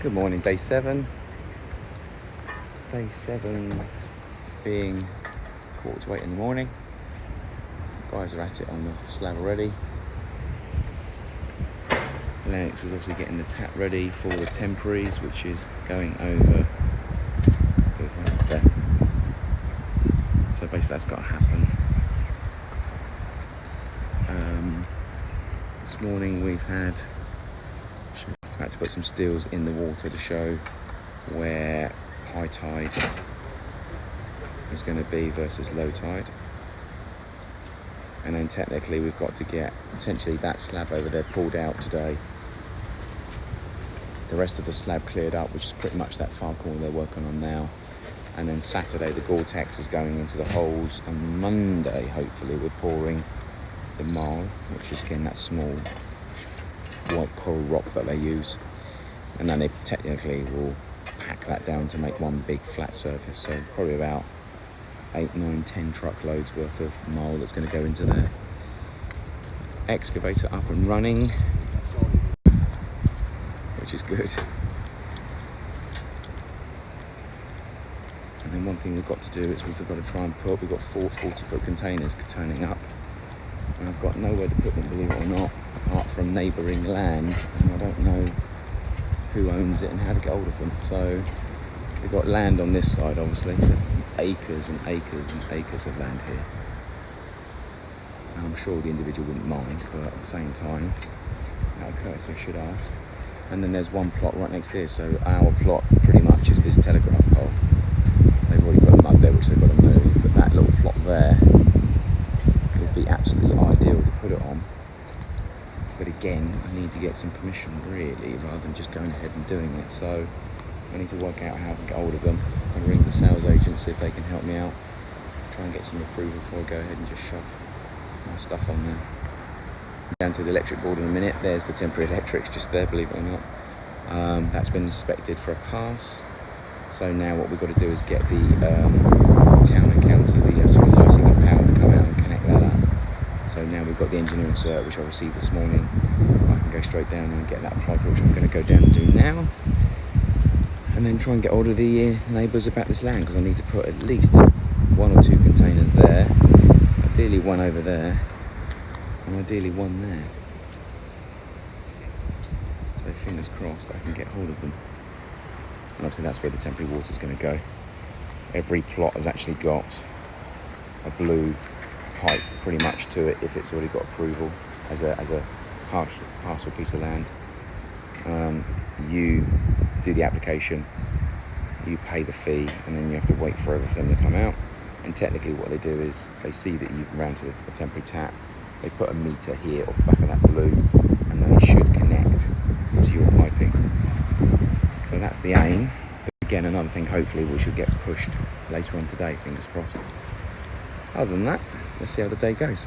Good morning, day 7. Day 7 being 7:45 in the morning. Guys are at it on the slab already. Lennox is obviously getting the tap ready for the temporaries, which is going over there. So basically that's got to happen. This morning we've had to put some steels in the water to show where high tide is going to be versus low tide. And then technically we've got to get potentially that slab over there pulled out today. The rest of the slab cleared up, which is pretty much that far corner they're working on now. And then Saturday the Gore-Tex is going into the holes, and Monday hopefully we're pouring the marl, which is again that small white coral rock that they use. And then they technically will pack that down to make one big flat surface. So probably about 8, 9, 10 truckloads worth of marl that's going to go into there. Excavator up and running, which is good. And then one thing we've got to do is we've got to try and we've got 4 40-foot containers turning up. And I've got nowhere to put them, believe it or not, apart from neighbouring land. And I don't know who owns it and how to get hold of them. So we've got land on this side, obviously. There's acres and acres and acres of land here. And I'm sure the individual wouldn't mind, but at the same time, out of courtesy I should ask. And then there's one plot right next here, so our plot pretty much is this telegraph pole. They've already put them up there, which they've got to move, but that little plot there would be absolutely ideal to put it on. But again, I need to get some permission really, rather than just going ahead and doing it. So I need to work out how I can get hold of them and ring the sales agent, see if they can help me out. Try and get some approval before I go ahead and just shove my stuff on there. Down to the electric board in a minute. There's the temporary electrics just there, believe it or not. That's been inspected for a pass. So now what we've got to do is get the town and county, the lighting and power to come out and connect that up. So now we've got the engineering cert, which I received this morning. I can go straight down and get that applied for, which I'm going to go down and do now. And then try and get hold of the neighbours about this land, because I need to put at least 1 or 2 containers there. Ideally one over there. And ideally one there. So fingers crossed I can get hold of them. And obviously that's where the temporary water is going to go. Every plot has actually got a blue pipe pretty much to it if it's already got approval as a parcel piece of land. You do the application, you pay the fee, and then you have to wait for everything to come out. And technically what they do is they see that you've mounted a temporary tap. They put a meter here off the back of that blue, and then they should connect to your piping. So that's the aim. Again, another thing, hopefully we should get pushed later on today, fingers crossed. Other than that, let's see how the day goes.